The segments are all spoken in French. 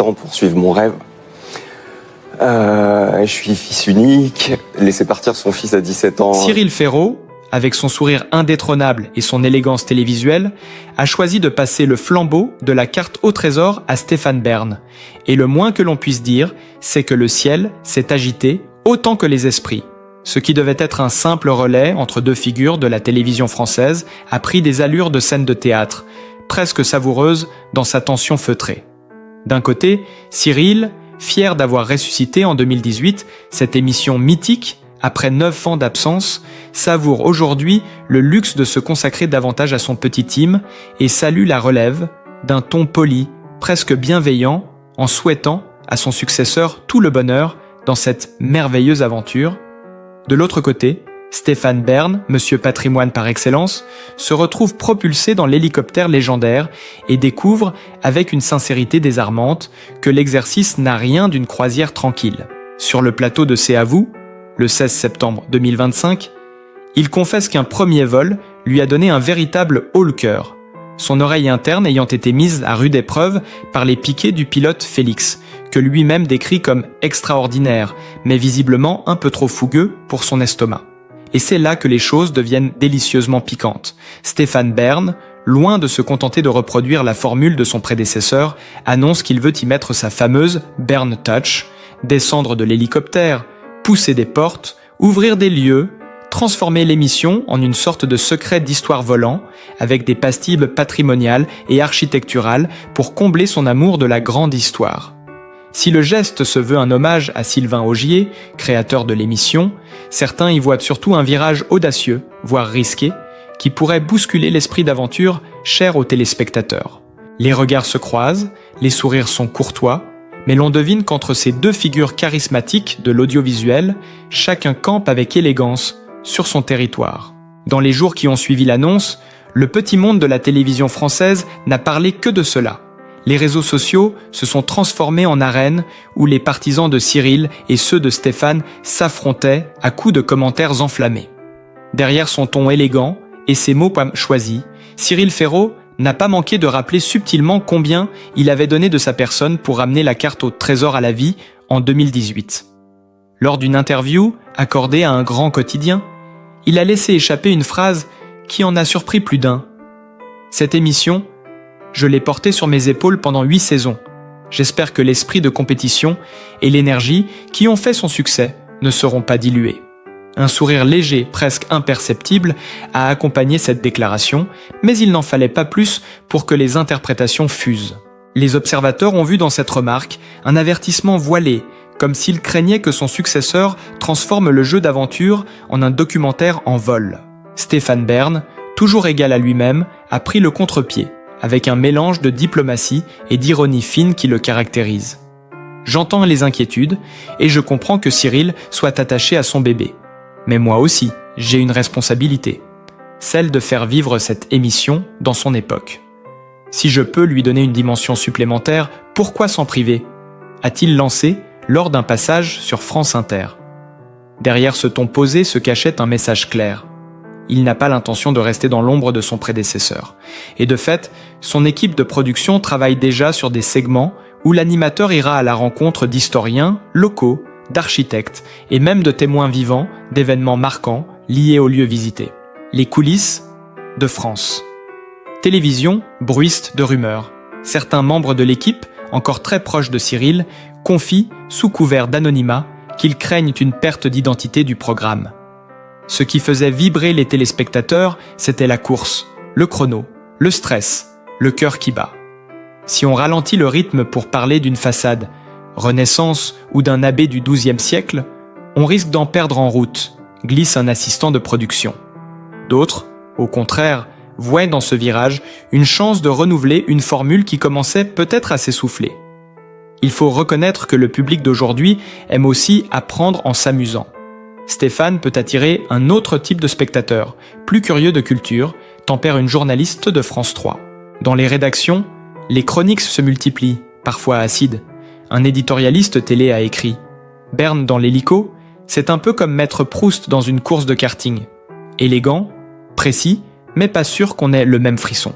temps pour suivre mon rêve. Je suis fils unique, laissé partir son fils à 17 ans. Cyril Ferraud, avec son sourire indétrônable et son élégance télévisuelle, a choisi de passer le flambeau de la carte au trésor à Stéphane Bern. Et le moins que l'on puisse dire, c'est que le ciel s'est agité autant que les esprits. Ce qui devait être un simple relais entre deux figures de la télévision française a pris des allures de scène de théâtre, presque savoureuse dans sa tension feutrée. D'un côté, Cyril, fier d'avoir ressuscité en 2018 cette émission mythique, après 9 ans d'absence, savoure aujourd'hui le luxe de se consacrer davantage à son petit team et salue la relève d'un ton poli, presque bienveillant, en souhaitant à son successeur tout le bonheur dans cette merveilleuse aventure. De l'autre côté, Stéphane Bern, monsieur patrimoine par excellence, se retrouve propulsé dans l'hélicoptère légendaire et découvre, avec une sincérité désarmante, que l'exercice n'a rien d'une croisière tranquille. Sur le plateau de C'est à vous, le 16 septembre 2025, il confesse qu'un premier vol lui a donné un véritable haut-le-cœur, son oreille interne ayant été mise à rude épreuve par les piquets du pilote Félix, que lui-même décrit comme extraordinaire, mais visiblement un peu trop fougueux pour son estomac. Et c'est là que les choses deviennent délicieusement piquantes. Stéphane Bern, loin de se contenter de reproduire la formule de son prédécesseur, annonce qu'il veut y mettre sa fameuse Bern Touch, descendre de l'hélicoptère, pousser des portes, ouvrir des lieux, transformer l'émission en une sorte de secret d'histoire volant, avec des pastilles patrimoniales et architecturales pour combler son amour de la grande histoire. Si le geste se veut un hommage à Sylvain Augier, créateur de l'émission, certains y voient surtout un virage audacieux, voire risqué, qui pourrait bousculer l'esprit d'aventure cher aux téléspectateurs. Les regards se croisent, les sourires sont courtois, mais l'on devine qu'entre ces deux figures charismatiques de l'audiovisuel, chacun campe avec élégance sur son territoire. Dans les jours qui ont suivi l'annonce, le petit monde de la télévision française n'a parlé que de cela. Les réseaux sociaux se sont transformés en arènes où les partisans de Cyril et ceux de Stéphane s'affrontaient à coups de commentaires enflammés. Derrière son ton élégant et ses mots choisis, Cyril Ferraud n'a pas manqué de rappeler subtilement combien il avait donné de sa personne pour ramener la carte au trésor à la vie en 2018. Lors d'une interview accordée à un grand quotidien, il a laissé échapper une phrase qui en a surpris plus d'un. Cette émission, je l'ai portée sur mes épaules pendant 8 saisons. J'espère que l'esprit de compétition et l'énergie qui ont fait son succès ne seront pas dilués. Un sourire léger, presque imperceptible, a accompagné cette déclaration, mais il n'en fallait pas plus pour que les interprétations fusent. Les observateurs ont vu dans cette remarque un avertissement voilé, comme s'il craignait que son successeur transforme le jeu d'aventure en un documentaire en vol. Stéphane Bern, toujours égal à lui-même, a pris le contre-pied, avec un mélange de diplomatie et d'ironie fine qui le caractérise. J'entends les inquiétudes, et je comprends que Cyril soit attaché à son bébé. Mais moi aussi, j'ai une responsabilité, celle de faire vivre cette émission dans son époque. Si je peux lui donner une dimension supplémentaire, pourquoi s'en priver ? A-t-il lancé lors d'un passage sur France Inter. Derrière ce ton posé se cachait un message clair. Il n'a pas l'intention de rester dans l'ombre de son prédécesseur. Et de fait, son équipe de production travaille déjà sur des segments où l'animateur ira à la rencontre d'historiens locaux, d'architectes et même de témoins vivants d'événements marquants liés aux lieux visités. Les coulisses de France. Télévision bruiste de rumeurs. Certains membres de l'équipe, encore très proches de Cyril, confient, sous couvert d'anonymat, qu'ils craignent une perte d'identité du programme. Ce qui faisait vibrer les téléspectateurs, c'était la course, le chrono, le stress, le cœur qui bat. Si on ralentit le rythme pour parler d'une façade, Renaissance ou d'un abbé du XIIe siècle, on risque d'en perdre en route, glisse un assistant de production. D'autres, au contraire, voient dans ce virage une chance de renouveler une formule qui commençait peut-être à s'essouffler. Il faut reconnaître que le public d'aujourd'hui aime aussi apprendre en s'amusant. Stéphane peut attirer un autre type de spectateur, plus curieux de culture, tempère une journaliste de France 3. Dans les rédactions, les chroniques se multiplient, parfois acides. Un éditorialiste télé a écrit « Bern dans l'hélico, c'est un peu comme Maître Proust dans une course de karting. Élégant, précis, mais pas sûr qu'on ait le même frisson. »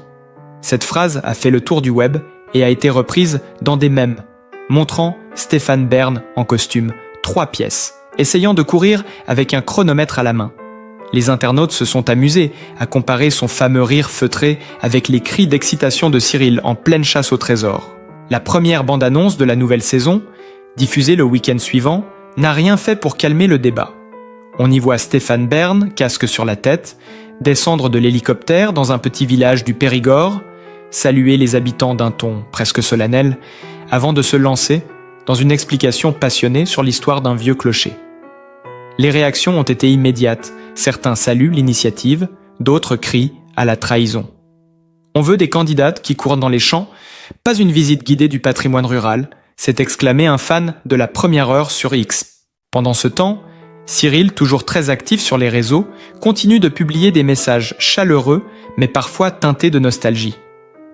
Cette phrase a fait le tour du web et a été reprise dans des mèmes. montrant Stéphane Bern en costume 3 pièces, essayant de courir avec un chronomètre à la main. Les internautes se sont amusés à comparer son fameux rire feutré avec les cris d'excitation de Cyril en pleine chasse au trésor. La première bande-annonce de la nouvelle saison, diffusée le week-end suivant, n'a rien fait pour calmer le débat. On y voit Stéphane Bern, casque sur la tête, descendre de l'hélicoptère dans un petit village du Périgord, saluer les habitants d'un ton presque solennel, avant de se lancer dans une explication passionnée sur l'histoire d'un vieux clocher. Les réactions ont été immédiates, certains saluent l'initiative, d'autres crient à la trahison. On veut des candidates qui courent dans les champs, pas une visite guidée du patrimoine rural, s'est exclamé un fan de la première heure sur X. Pendant ce temps, Cyril, toujours très actif sur les réseaux, continue de publier des messages chaleureux, mais parfois teintés de nostalgie.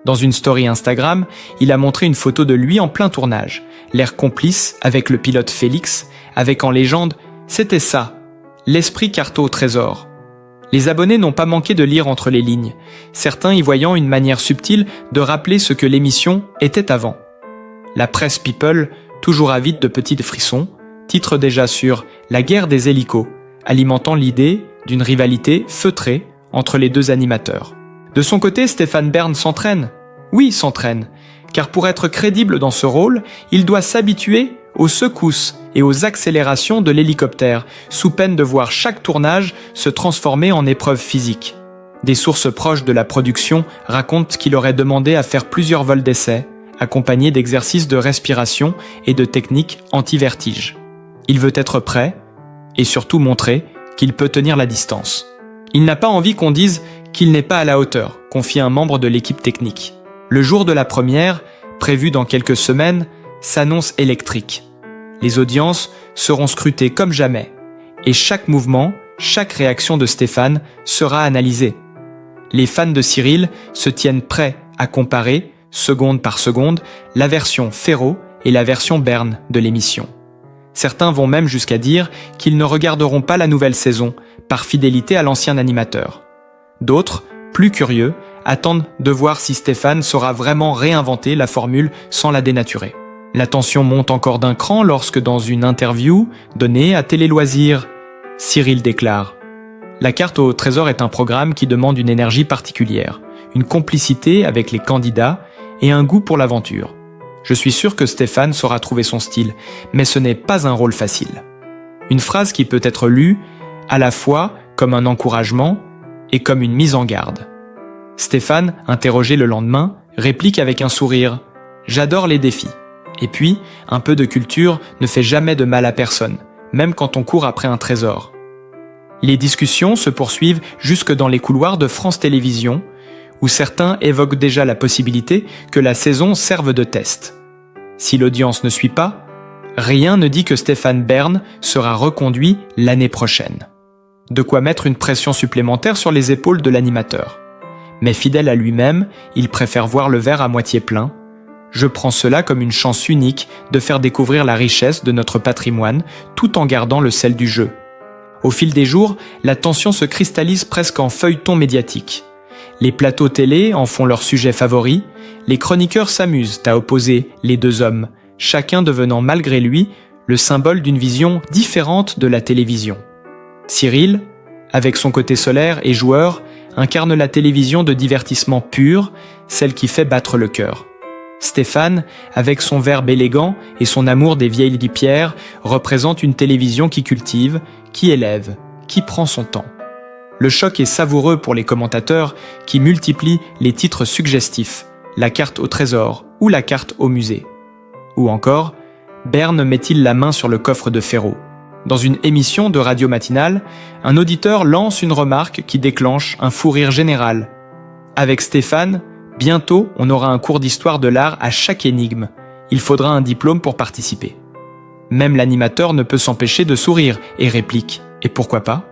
Dans une story Instagram, il a montré une photo de lui en plein tournage, l'air complice avec le pilote Félix, avec en légende « C'était ça, l'esprit carte au trésor ». Les abonnés n'ont pas manqué de lire entre les lignes, certains y voyant une manière subtile de rappeler ce que l'émission était avant. La presse people, toujours avide de petits frissons, titre déjà sur « La guerre des hélicos », alimentant l'idée d'une rivalité feutrée entre les deux animateurs. De son côté, Stéphane Bern s'entraîne. Oui, s'entraîne, car pour être crédible dans ce rôle, il doit s'habituer aux secousses et aux accélérations de l'hélicoptère, sous peine de voir chaque tournage se transformer en épreuve physique. Des sources proches de la production racontent qu'il aurait demandé à faire plusieurs vols d'essai, accompagnés d'exercices de respiration et de techniques anti-vertige. Il veut être prêt, et surtout montrer qu'il peut tenir la distance. Il n'a pas envie qu'on dise qu'il n'est pas à la hauteur, confie un membre de l'équipe technique. Le jour de la première, prévu dans quelques semaines, s'annonce électrique. Les audiences seront scrutées comme jamais, et chaque mouvement, chaque réaction de Stéphane sera analysée. Les fans de Cyril se tiennent prêts à comparer, seconde par seconde, la version Ferro et la version Bern de l'émission. Certains vont même jusqu'à dire qu'ils ne regarderont pas la nouvelle saison, par fidélité à l'ancien animateur. D'autres, plus curieux, attendent de voir si Stéphane saura vraiment réinventer la formule sans la dénaturer. La tension monte encore d'un cran lorsque, dans une interview donnée à Télé Loisirs, Cyril déclare « La carte au trésor est un programme qui demande une énergie particulière, une complicité avec les candidats et un goût pour l'aventure. Je suis sûr que Stéphane saura trouver son style, mais ce n'est pas un rôle facile. » Une phrase qui peut être lue à la fois comme un encouragement et comme une mise en garde. Stéphane, interrogé le lendemain, réplique avec un sourire « J'adore les défis. Et puis, un peu de culture ne fait jamais de mal à personne, même quand on court après un trésor. » Les discussions se poursuivent jusque dans les couloirs de France Télévisions, où certains évoquent déjà la possibilité que la saison serve de test. Si l'audience ne suit pas, rien ne dit que Stéphane Bern sera reconduit l'année prochaine. De quoi mettre une pression supplémentaire sur les épaules de l'animateur. Mais fidèle à lui-même, il préfère voir le verre à moitié plein. Je prends cela comme une chance unique de faire découvrir la richesse de notre patrimoine tout en gardant le sel du jeu. Au fil des jours, la tension se cristallise presque en feuilleton médiatique. Les plateaux télé en font leur sujet favori, les chroniqueurs s'amusent à opposer les deux hommes, chacun devenant malgré lui le symbole d'une vision différente de la télévision. Cyril, avec son côté solaire et joueur, incarne la télévision de divertissement pur, celle qui fait battre le cœur. Stéphane, avec son verbe élégant et son amour des vieilles pierres, représente une télévision qui cultive, qui élève, qui prend son temps. Le choc est savoureux pour les commentateurs qui multiplient les titres suggestifs, la carte au trésor ou la carte au musée. Ou encore, Bern met-il la main sur le coffre de Ferro? Dans une émission de radio matinale, un auditeur lance une remarque qui déclenche un fou rire général. Avec Stéphane, bientôt on aura un cours d'histoire de l'art à chaque énigme. Il faudra un diplôme pour participer. Même l'animateur ne peut s'empêcher de sourire et réplique « Et pourquoi pas ?»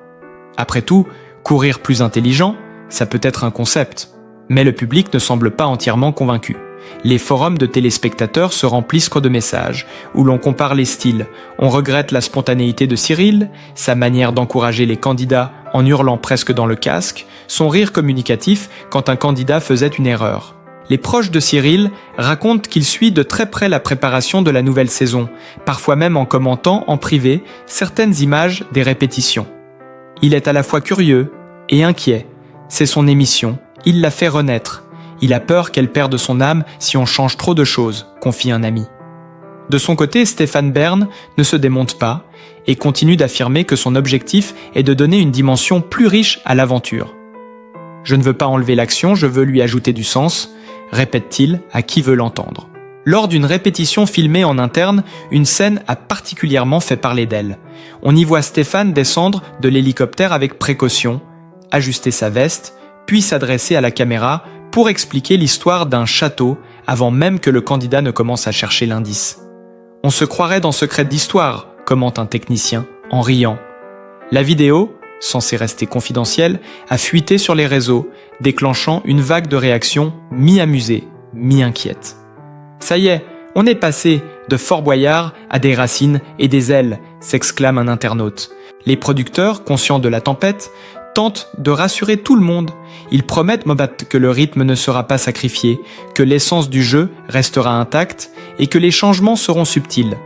Après tout, courir plus intelligent, ça peut être un concept. Mais le public ne semble pas entièrement convaincu. Les forums de téléspectateurs se remplissent de messages, où l'on compare les styles. On regrette la spontanéité de Cyril, sa manière d'encourager les candidats en hurlant presque dans le casque, son rire communicatif quand un candidat faisait une erreur. Les proches de Cyril racontent qu'il suit de très près la préparation de la nouvelle saison, parfois même en commentant en privé certaines images des répétitions. Il est à la fois curieux et inquiet. C'est son émission, il la fait renaître. Il a peur qu'elle perde son âme si on change trop de choses, confie un ami. De son côté, Stéphane Bern ne se démonte pas et continue d'affirmer que son objectif est de donner une dimension plus riche à l'aventure. « Je ne veux pas enlever l'action, je veux lui ajouter du sens », répète-t-il à qui veut l'entendre. Lors d'une répétition filmée en interne, une scène a particulièrement fait parler d'elle. On y voit Stéphane descendre de l'hélicoptère avec précaution, ajuster sa veste, puis s'adresser à la caméra pour expliquer l'histoire d'un château avant même que le candidat ne commence à chercher l'indice. « On se croirait dans Secret d'Histoire », commente un technicien, en riant. La vidéo, censée rester confidentielle, a fuité sur les réseaux, déclenchant une vague de réactions mi-amusées, mi-inquiètes. « Ça y est, on est passé de Fort Boyard à des racines et des ailes », s'exclame un internaute. Les producteurs, conscients de la tempête, tentent de rassurer tout le monde. Ils promettent que le rythme ne sera pas sacrifié, que l'essence du jeu restera intacte et que les changements seront subtils.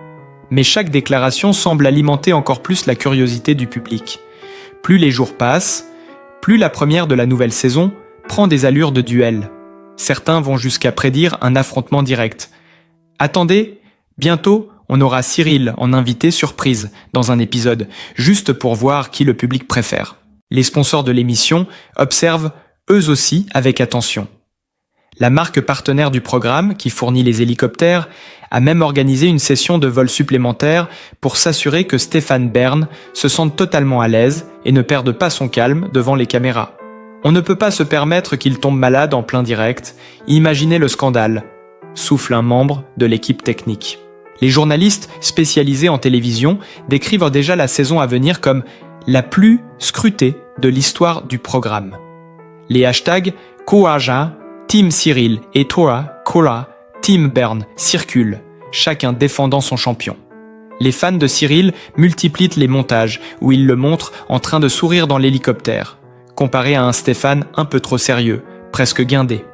Mais chaque déclaration semble alimenter encore plus la curiosité du public. Plus les jours passent, plus la première de la nouvelle saison prend des allures de duel. Certains vont jusqu'à prédire un affrontement direct. Attendez, bientôt on aura Cyril en invité surprise dans un épisode, juste pour voir qui le public préfère. Les sponsors de l'émission observent eux aussi avec attention. La marque partenaire du programme, qui fournit les hélicoptères, a même organisé une session de vol supplémentaire pour s'assurer que Stéphane Bern se sente totalement à l'aise et ne perde pas son calme devant les caméras. On ne peut pas se permettre qu'il tombe malade en plein direct. Imaginez le scandale, souffle un membre de l'équipe technique. Les journalistes spécialisés en télévision décrivent déjà la saison à venir comme la plus scrutée de l'histoire du programme. Les hashtags Koaja, Team Cyril et Tora, Kora, Team Bern circulent, chacun défendant son champion. Les fans de Cyril multiplient les montages où il le montre en train de sourire dans l'hélicoptère, comparé à un Stéphane un peu trop sérieux, presque guindé.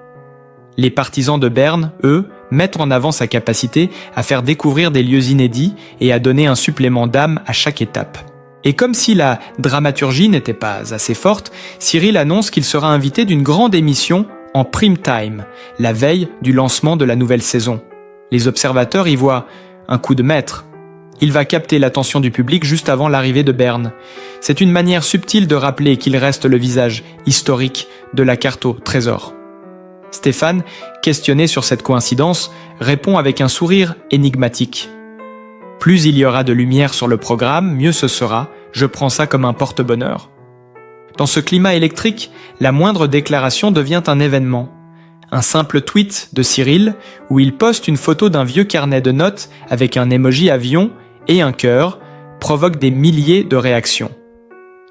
Les partisans de Bern, eux, mettent en avant sa capacité à faire découvrir des lieux inédits et à donner un supplément d'âme à chaque étape. Et comme si la dramaturgie n'était pas assez forte, Cyril annonce qu'il sera invité d'une grande émission en prime time, la veille du lancement de la nouvelle saison. Les observateurs y voient un coup de maître. Il va capter l'attention du public juste avant l'arrivée de Bern. C'est une manière subtile de rappeler qu'il reste le visage historique de la carte au trésor. Stéphane, questionné sur cette coïncidence, répond avec un sourire énigmatique. Plus il y aura de lumière sur le programme, mieux ce sera, je prends ça comme un porte-bonheur. Dans ce climat électrique, la moindre déclaration devient un événement. Un simple tweet de Cyril, où il poste une photo d'un vieux carnet de notes avec un emoji avion et un cœur, provoque des milliers de réactions.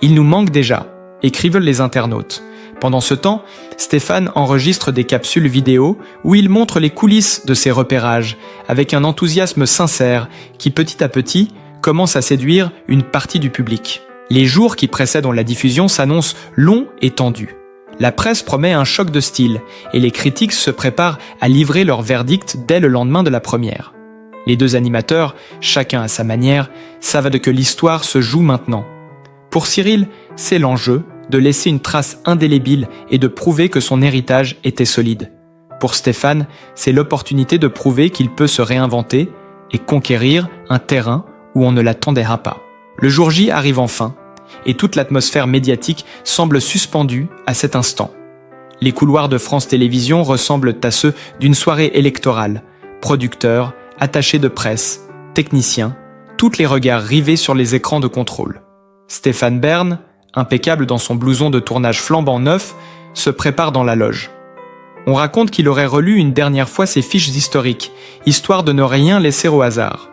Il nous manque déjà, écrivent les internautes. Pendant ce temps, Stéphane enregistre des capsules vidéo où il montre les coulisses de ses repérages, avec un enthousiasme sincère qui petit à petit commence à séduire une partie du public. Les jours qui précèdent la diffusion s'annoncent longs et tendus. La presse promet un choc de style et les critiques se préparent à livrer leur verdict dès le lendemain de la première. Les deux animateurs, chacun à sa manière, savent que l'histoire se joue maintenant. Pour Cyril, c'est l'enjeu de laisser une trace indélébile et de prouver que son héritage était solide. Pour Stéphane, c'est l'opportunité de prouver qu'il peut se réinventer et conquérir un terrain où on ne l'attendra pas. Le jour J arrive enfin, et toute l'atmosphère médiatique semble suspendue à cet instant. Les couloirs de France Télévisions ressemblent à ceux d'une soirée électorale. Producteurs, attachés de presse, techniciens, tous les regards rivés sur les écrans de contrôle. Stéphane Bern, impeccable dans son blouson de tournage flambant neuf, se prépare dans la loge. On raconte qu'il aurait relu une dernière fois ses fiches historiques, histoire de ne rien laisser au hasard.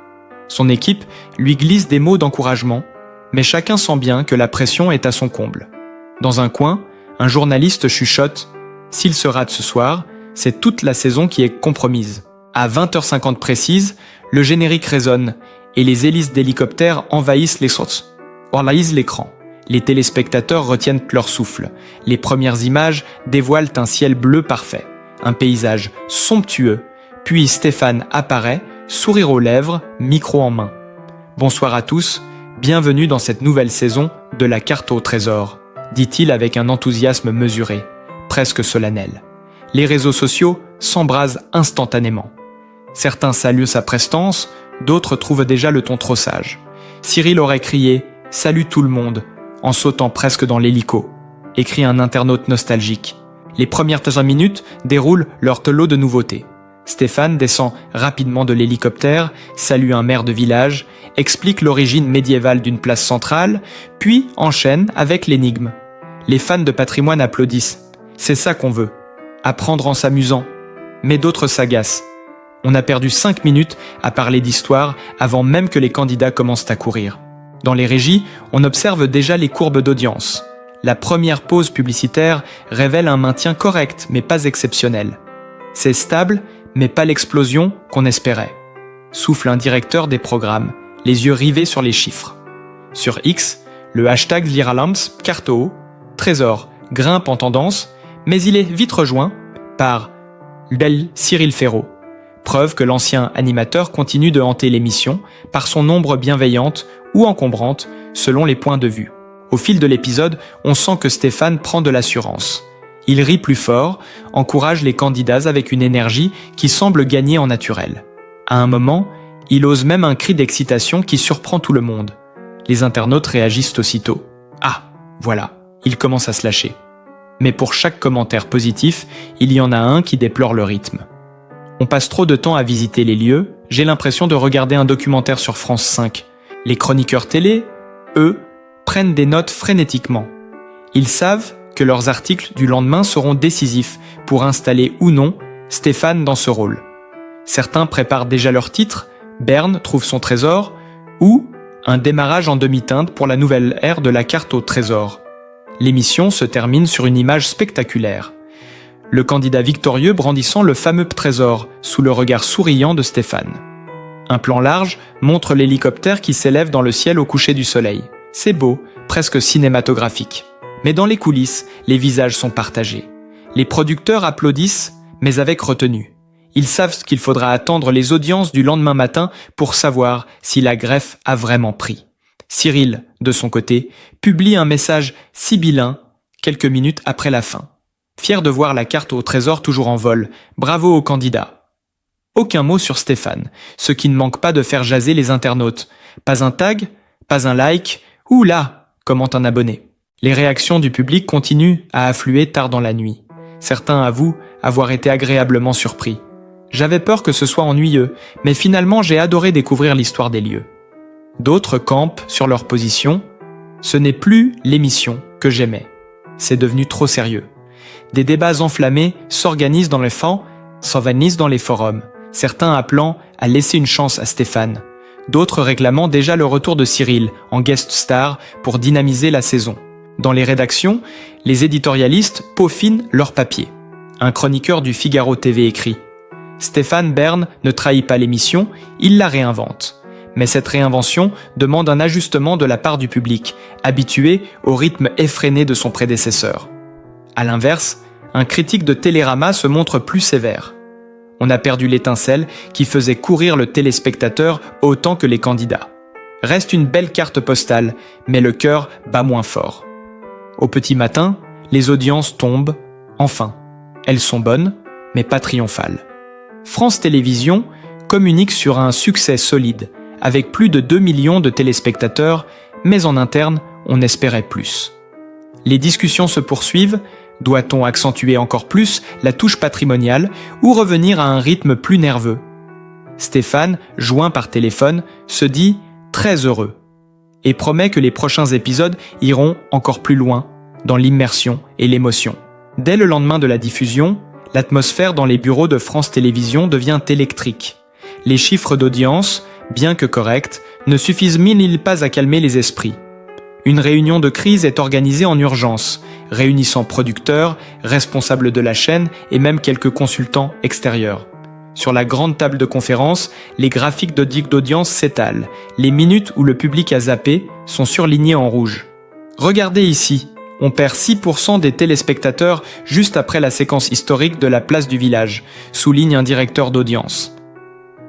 Son équipe lui glisse des mots d'encouragement, mais chacun sent bien que la pression est à son comble. Dans un coin, un journaliste chuchote « S'il se rate ce soir, c'est toute la saison qui est compromise ». À 20h50 précise, le générique résonne et les hélices d'hélicoptères envahissent l'écran. Les téléspectateurs retiennent leur souffle. Les premières images dévoilent un ciel bleu parfait. un paysage somptueux, puis Stéphane apparaît, sourire aux lèvres, micro en main. Bonsoir à tous, bienvenue dans cette nouvelle saison de la carte au trésor, dit-il avec un enthousiasme mesuré, presque solennel. Les réseaux sociaux s'embrasent instantanément. Certains saluent sa prestance, d'autres trouvent déjà le ton trop sage. Cyril aurait crié « Salut tout le monde !» en sautant presque dans l'hélico, écrit un internaute nostalgique. Les premières 5 minutes déroulent leur lot de nouveautés. Stéphane descend rapidement de l'hélicoptère, salue un maire de village, explique l'origine médiévale d'une place centrale, puis enchaîne avec l'énigme. Les fans de patrimoine applaudissent. C'est ça qu'on veut. Apprendre en s'amusant. Mais d'autres s'agacent. On a perdu 5 minutes à parler d'histoire avant même que les candidats commencent à courir. Dans les régies, on observe déjà les courbes d'audience. La première pause publicitaire révèle un maintien correct, mais pas exceptionnel. C'est stable, mais pas l'explosion qu'on espérait. Souffle un directeur des programmes, les yeux rivés sur les chiffres. Sur X, le hashtag Viralams carte haut, Trésor grimpe en tendance, mais il est vite rejoint par Cyril Ferraud. Preuve que l'ancien animateur continue de hanter l'émission par son ombre bienveillante ou encombrante selon les points de vue. Au fil de l'épisode, on sent que Stéphane prend de l'assurance. Il rit plus fort, encourage les candidats avec une énergie qui semble gagner en naturel. À un moment, il ose même un cri d'excitation qui surprend tout le monde. Les internautes réagissent aussitôt. Ah, voilà, il commence à se lâcher. Mais pour chaque commentaire positif, il y en a un qui déplore le rythme. On passe trop de temps à visiter les lieux, j'ai l'impression de regarder un documentaire sur France 5. Les chroniqueurs télé, eux, prennent des notes frénétiquement. Ils savent que leurs articles du lendemain seront décisifs pour installer ou non Stéphane dans ce rôle. Certains préparent déjà leur titre, Berne trouve son trésor, ou un démarrage en demi-teinte pour la nouvelle ère de la carte au trésor. L'émission se termine sur une image spectaculaire. Le candidat victorieux brandissant le fameux trésor sous le regard souriant de Stéphane. Un plan large montre l'hélicoptère qui s'élève dans le ciel au coucher du soleil. C'est beau, presque cinématographique. Mais dans les coulisses, les visages sont partagés. Les producteurs applaudissent, mais avec retenue. Ils savent qu'il faudra attendre les audiences du lendemain matin pour savoir si la greffe a vraiment pris. Cyril, de son côté, publie un message sibyllin quelques minutes après la fin. Fier de voir la carte au trésor toujours en vol, bravo aux candidats. Aucun mot sur Stéphane, ce qui ne manque pas de faire jaser les internautes. Pas un tag, pas un like, ou là, commente un abonné. Les réactions du public continuent à affluer tard dans la nuit. Certains avouent avoir été agréablement surpris. J'avais peur que ce soit ennuyeux, mais finalement j'ai adoré découvrir l'histoire des lieux. D'autres campent sur leur position. Ce n'est plus l'émission que j'aimais. C'est devenu trop sérieux. Des débats enflammés s'organisent dans les forums, certains appelant à laisser une chance à Stéphane, d'autres réclamant déjà le retour de Cyril en guest star pour dynamiser la saison. Dans les rédactions, les éditorialistes peaufinent leur papier. Un chroniqueur du Figaro TV écrit « Stéphane Bern ne trahit pas l'émission, il la réinvente. Mais cette réinvention demande un ajustement de la part du public, habitué au rythme effréné de son prédécesseur. » À l'inverse, un critique de Télérama se montre plus sévère. On a perdu l'étincelle qui faisait courir le téléspectateur autant que les candidats. Reste une belle carte postale, mais le cœur bat moins fort. Au petit matin, les audiences tombent, enfin. Elles sont bonnes, mais pas triomphales. France Télévisions communique sur un succès solide, avec plus de 2 millions de téléspectateurs, mais en interne, on espérait plus. Les discussions se poursuivent. Doit-on accentuer encore plus la touche patrimoniale ou revenir à un rythme plus nerveux? Stéphane, joint par téléphone, se dit très heureux et promet que les prochains épisodes iront encore plus loin dans l'immersion et l'émotion. Dès le lendemain de la diffusion, l'atmosphère dans les bureaux de France Télévisions devient électrique. Les chiffres d'audience, bien que corrects, ne suffisent pas à calmer les esprits. Une réunion de crise est organisée en urgence, réunissant producteurs, responsables de la chaîne et même quelques consultants extérieurs. Sur la grande table de conférence, les graphiques d'audience s'étalent. Les minutes où le public a zappé sont surlignées en rouge. Regardez ici, On perd 6% des téléspectateurs juste après la séquence historique de la place du village, souligne un directeur d'audience.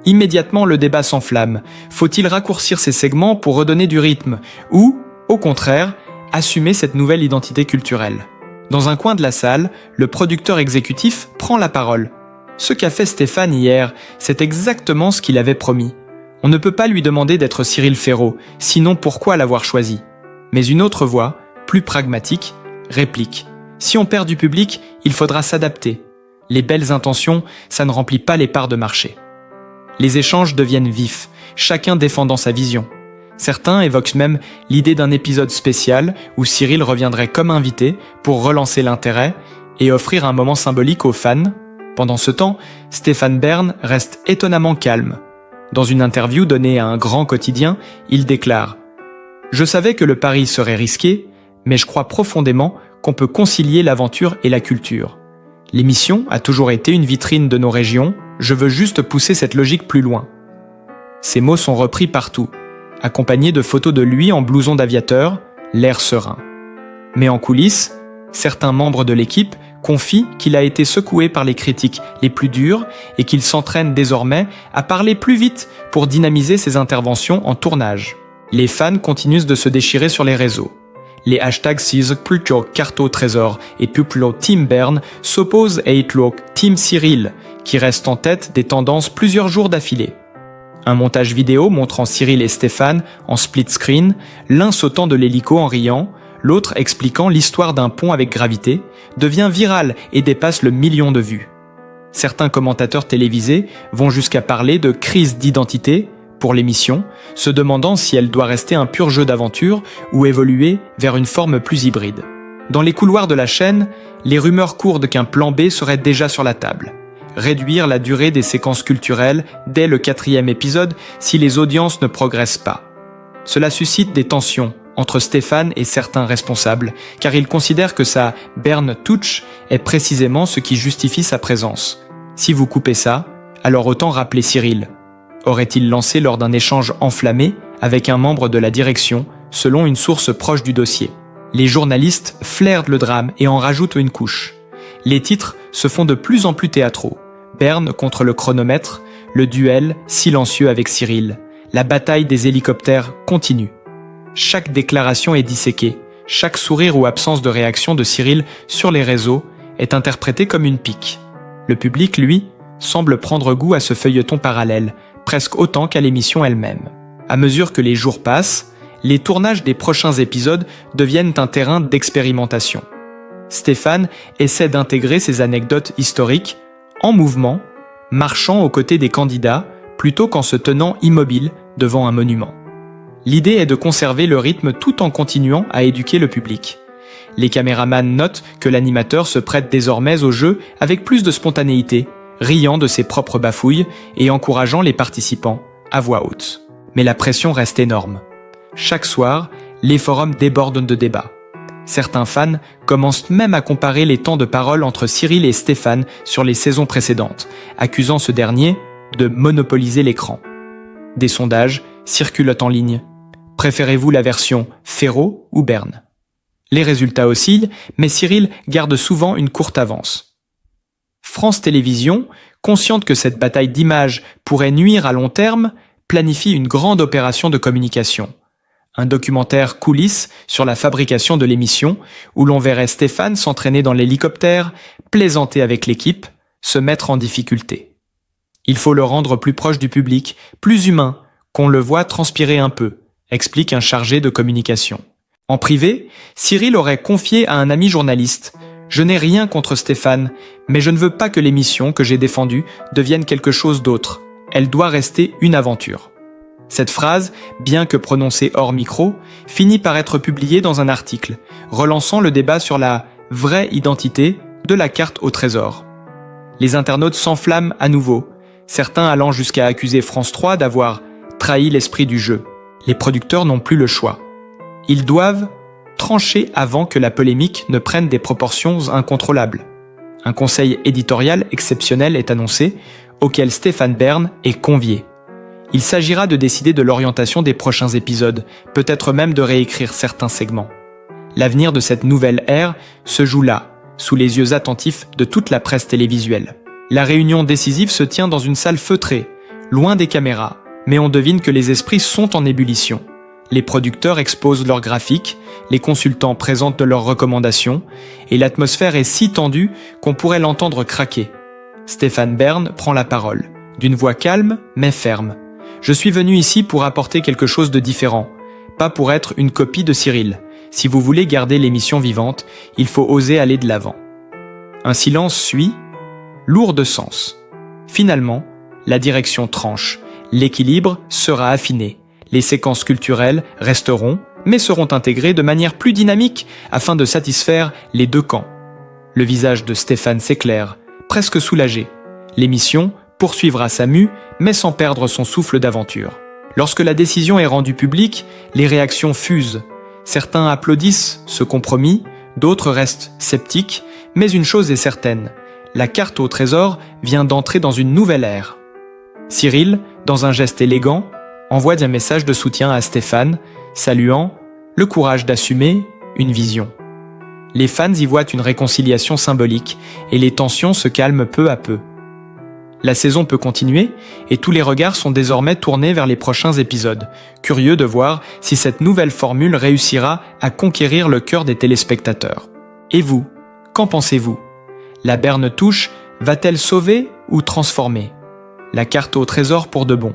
Immédiatement, le débat s'enflamme. Faut-il raccourcir ces segments pour redonner du rythme ou, au contraire, assumer cette nouvelle identité culturelle? Dans un coin de la salle, le producteur exécutif prend la parole. Ce qu'a fait Stéphane hier, c'est exactement ce qu'il avait promis. On ne peut pas lui demander d'être Cyril Ferraud, sinon pourquoi l'avoir choisi? Mais une autre voix, plus pragmatique, réplique. Si on perd du public, il faudra s'adapter. Les belles intentions, ça ne remplit pas les parts de marché. Les échanges deviennent vifs, chacun défendant sa vision. Certains évoquent même l'idée d'un épisode spécial où Cyril reviendrait comme invité pour relancer l'intérêt et offrir un moment symbolique aux fans. Pendant ce temps, Stéphane Bern reste étonnamment calme. Dans une interview donnée à un grand quotidien, il déclare « Je savais que le pari serait risqué, mais je crois profondément qu'on peut concilier l'aventure et la culture. L'émission a toujours été une vitrine de nos régions, je veux juste pousser cette logique plus loin. » Ces mots sont repris partout, accompagnés de photos de lui en blouson d'aviateur, l'air serein. Mais en coulisses, certains membres de l'équipe confient qu'il a été secoué par les critiques les plus dures et qu'il s'entraîne désormais à parler plus vite pour dynamiser ses interventions en tournage. Les fans continuent de se déchirer sur les réseaux. Les hashtags #Puplo carte au trésor et Puplo Team Bern s'opposent à Hitlo Team Cyril, qui reste en tête des tendances plusieurs jours d'affilée. Un montage vidéo montrant Cyril et Stéphane en split screen, l'un sautant de l'hélico en riant, l'autre expliquant l'histoire d'un pont avec gravité, devient viral et dépasse le 1 million de vues. Certains commentateurs télévisés vont jusqu'à parler de crise d'identité pour l'émission, se demandant si elle doit rester un pur jeu d'aventure ou évoluer vers une forme plus hybride. Dans les couloirs de la chaîne, les rumeurs courent qu'un plan B serait déjà sur la table. Réduire la durée des séquences culturelles dès le 4e épisode si les audiences ne progressent pas. Cela suscite des tensions entre Stéphane et certains responsables, car il considère que sa Bern Touch est précisément ce qui justifie sa présence. Si vous coupez ça, alors autant rappeler Cyril. Aurait-il lancé lors d'un échange enflammé avec un membre de la direction, selon une source proche du dossier. Les journalistes flairent le drame et en rajoutent une couche. Les titres se font de plus en plus théâtraux. Bern contre le chronomètre, le duel silencieux avec Cyril. La bataille des hélicoptères continue. Chaque déclaration est disséquée. Chaque sourire ou absence de réaction de Cyril sur les réseaux est interprété comme une pique. Le public, lui, semble prendre goût à ce feuilleton parallèle, presque autant qu'à l'émission elle-même. À mesure que les jours passent, les tournages des prochains épisodes deviennent un terrain d'expérimentation. Stéphane essaie d'intégrer ces anecdotes historiques en mouvement, marchant aux côtés des candidats plutôt qu'en se tenant immobile devant un monument. L'idée est de conserver le rythme tout en continuant à éduquer le public. Les caméramans notent que l'animateur se prête désormais au jeu avec plus de spontanéité, riant de ses propres bafouilles et encourageant les participants à voix haute. Mais la pression reste énorme. Chaque soir, les forums débordent de débats. Certains fans commencent même à comparer les temps de parole entre Cyril et Stéphane sur les saisons précédentes, accusant ce dernier de monopoliser l'écran. Des sondages circulent en ligne. Préférez-vous la version Ferraud ou Bern? Les résultats oscillent, mais Cyril garde souvent une courte avance. France Télévisions, consciente que cette bataille d'images pourrait nuire à long terme, planifie une grande opération de communication. Un documentaire coulisses sur la fabrication de l'émission, où l'on verrait Stéphane s'entraîner dans l'hélicoptère, plaisanter avec l'équipe, se mettre en difficulté. Il faut le rendre plus proche du public, plus humain, qu'on le voit transpirer un peu, explique un chargé de communication. En privé, Cyril aurait confié à un ami journaliste « Je n'ai rien contre Stéphane, mais je ne veux pas que l'émission que j'ai défendue devienne quelque chose d'autre. Elle doit rester une aventure. » Cette phrase, bien que prononcée hors micro, finit par être publiée dans un article, relançant le débat sur la vraie identité de la carte au trésor. Les internautes s'enflamment à nouveau, certains allant jusqu'à accuser France 3 d'avoir trahi l'esprit du jeu. Les producteurs n'ont plus le choix. Ils doivent trancher avant que la polémique ne prenne des proportions incontrôlables. Un conseil éditorial exceptionnel est annoncé, auquel Stéphane Bern est convié. Il s'agira de décider de l'orientation des prochains épisodes, peut-être même de réécrire certains segments. L'avenir de cette nouvelle ère se joue là, sous les yeux attentifs de toute la presse télévisuelle. La réunion décisive se tient dans une salle feutrée, loin des caméras, mais on devine que les esprits sont en ébullition. Les producteurs exposent leurs graphiques, les consultants présentent leurs recommandations, et l'atmosphère est si tendue qu'on pourrait l'entendre craquer. Stéphane Bern prend la parole, d'une voix calme mais ferme. « Je suis venu ici pour apporter quelque chose de différent, pas pour être une copie de Cyril. Si vous voulez garder l'émission vivante, il faut oser aller de l'avant. » Un silence suit, lourd de sens. Finalement, la direction tranche, l'équilibre sera affiné. Les séquences culturelles resteront, mais seront intégrées de manière plus dynamique afin de satisfaire les deux camps. Le visage de Stéphane s'éclaire, presque soulagé. L'émission poursuivra sa mue, mais sans perdre son souffle d'aventure. Lorsque la décision est rendue publique, les réactions fusent. Certains applaudissent ce compromis, d'autres restent sceptiques, mais une chose est certaine, la carte au trésor vient d'entrer dans une nouvelle ère. Cyril, dans un geste élégant, envoie un message de soutien à Stéphane, saluant le courage d'assumer une vision. Les fans y voient une réconciliation symbolique et les tensions se calment peu à peu. La saison peut continuer et tous les regards sont désormais tournés vers les prochains épisodes, curieux de voir si cette nouvelle formule réussira à conquérir le cœur des téléspectateurs. Et vous, qu'en pensez-vous? La Berne Touche va-t-elle sauver ou transformer? La carte au trésor pour de bon.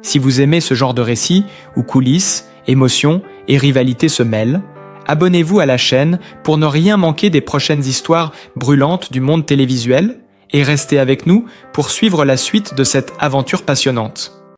Si vous aimez ce genre de récit où coulisses, émotions et rivalités se mêlent, abonnez-vous à la chaîne pour ne rien manquer des prochaines histoires brûlantes du monde télévisuel et restez avec nous pour suivre la suite de cette aventure passionnante.